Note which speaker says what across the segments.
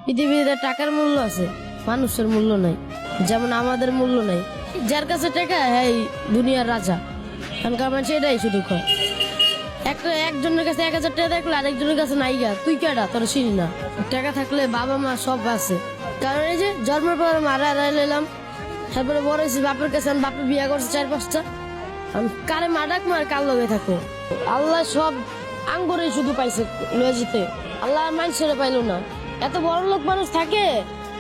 Speaker 1: পৃথিবীতে টাকার মূল্য আছে, মানুষের মূল্য নাই। যেমন আমাদের মূল্য নাই। যার কাছে টাকা হ্যাঁ দুনিয়ার রাজা, কারণ মানুষ এটাই শুধু কয়। একজনের কাছে 1000 টাকা দেখলে আরেকজনের কাছে নাই গা, তুই কেডা তোর চিনি না। টাকা থাকলে বাবা মা সব আছে। কারণ এই যে জন্মের পর মারা এলাম, তারপরে বড় হয়েছি বাপের কাছে, বাপের বিয়ে করছে 4-5টা। আমি কারে মা ডাক মার কার লগে থাকো। আল্লাহ সব আঙ্গুরে শুধু পাইছে লয়ে যেতে, আল্লাহ আর মানুষের পাইলো না। এত বড় লোক মানুষ থাকে,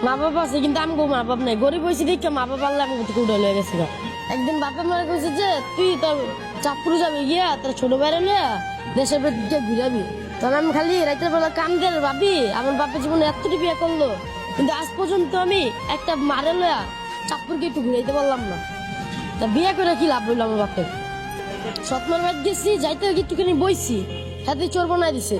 Speaker 1: মা বাবা আছে কিন্তু আমগো মা বাপ নাই। গরিব হয়েছি দেখে মা বাবা আল্লাহ আমাকে থেকে উঠে লয়ে গেছে। একদিন বাপের মারা কইছে যে তুই তোর চাঁদপুরে যাবি গিয়া তোর ছোট বাইরে লইয়া দেশের দিকে ঘুরাবি। তখন আমি খালি রাতের বেলা কাম দিয়ে ভাবি আমার বাপের জীবনে এতটি বিয়ে করলো, কিন্তু আজ পর্যন্ত আমি একটা মারে লইয়া চাঁদপুরকে একটু ঘুরাইতে পারলাম না। তা বিয়ে করে কি লাভ হইলো আমার বাপের? সৎমার বাদ গেছি, যাইতে একটুখানি বইছি, হাতে চোর বানাই দিছে।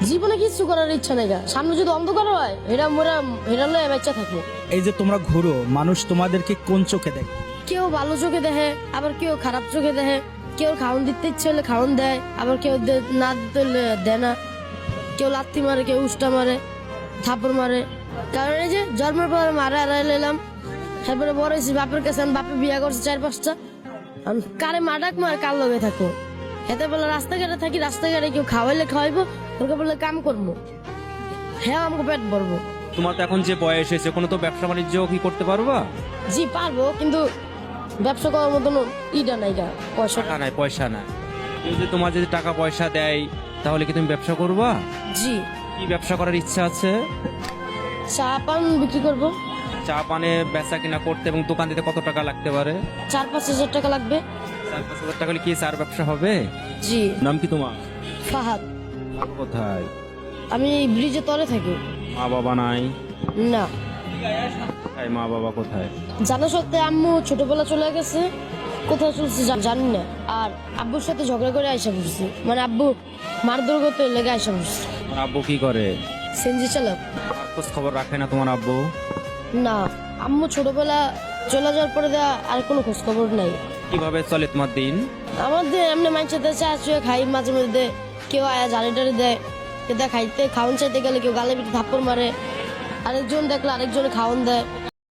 Speaker 1: জীবনে কিছু করার ইচ্ছা নাই গা, সামনে যদি অন্ধকার হয় এটা মোরা হেরা লয়ে বাচ্চা থাকবো।
Speaker 2: এই যে তোমরা ঘুরো, মানুষ তোমাদেরকে কোন চোখে দেখে?
Speaker 1: কেউ ভালো চোখে দেখে, আবার কেউ খারাপ চোখে দেখে। কেউ খাওয়ান দিতে ইচ্ছে হলে খাওয়ান দেয়, আবার কেউ না দিতে হলে দেয় না। কেউ লাত্তি মারে, কেউ উষ্টা মারে, থাপড় মারে। কারণ এই যে জন্মের পর মারা এলাম, তারপরে বড় হয়েছি বাপের কাছে, বাপের বিয়ে করছে 4-5টা। আমি কারে মা ডাক মার কার লগে থাকো। এতে বলে রাস্তাঘাটে থাকি, রাস্তাঘাটে কেউ খাওয়াইলে খাওয়াইবো, তোকে বলে কাম করবো, হ্যাঁ আমাকে পেট ভরবো।
Speaker 3: তোমার তো এখন যে বয়স হয়েছে, কোনো তো ব্যবসা বাণিজ্য কি করতে পারবা?
Speaker 1: জি পারবো, কিন্তু ব্যবসা করার মতন ইটা নাই গা, পয়সা
Speaker 3: টাকা নাই, পয়সা নাই। কেউ যদি তোমার যদি টাকা পয়সা দেয় তাহলে কি তুমি ব্যবসা করবা?
Speaker 1: জি
Speaker 3: কি ব্যবসা করার ইচ্ছা আছে?
Speaker 1: চা পান বিক্রি করবো।
Speaker 3: চা পানে বেচা কিনা করতে এবং দোকান দিতে কত টাকা লাগতে পারে?
Speaker 1: 4-5 হাজার টাকা লাগবে।
Speaker 3: 4-5 হাজার টাকা হলে কি চার ব্যবসা হবে?
Speaker 1: জি।
Speaker 3: নাম কি তোমার?
Speaker 1: ফাহাদ।
Speaker 3: কোথায়?
Speaker 1: আমি ব্রিজের তলে থাকি।
Speaker 3: মা বাবা নাই?
Speaker 1: না।
Speaker 3: কোথায় মা বাবা কোথায়?
Speaker 1: জানা সত্ত্বে আম্মু ছোটবেলা চলে গেছে, কোথায় চলছে জানি না। আর আব্বুর সাথে ঝগড়া করে আইসা পড়ছি, মানে আব্বু মারধর করতে লেগে আইসা পড়ছি।
Speaker 3: তোমার আব্বু কি করে?
Speaker 1: সেনজি চালক।
Speaker 3: খোঁজ খবর রাখে না তোমার আব্বু?
Speaker 1: না, আম্মু ছোটবেলা চলে যাওয়ার পরে আর কোনো খোঁজ খবর নাই।
Speaker 3: কিভাবে চলে তোমার দিন?
Speaker 1: আমাদের এমনি মানুষের চা চুয়ে খাই, মাঝে মধ্যে কেউ আয়া জারি টারি দেয়, কেউ খাইতে খাওয়ান চাইতে গেলে কেউ গালে পিঠে থাপ্পড় মারে, আরেকজন দেখলে আরেকজনে খাওয়ান দেয়।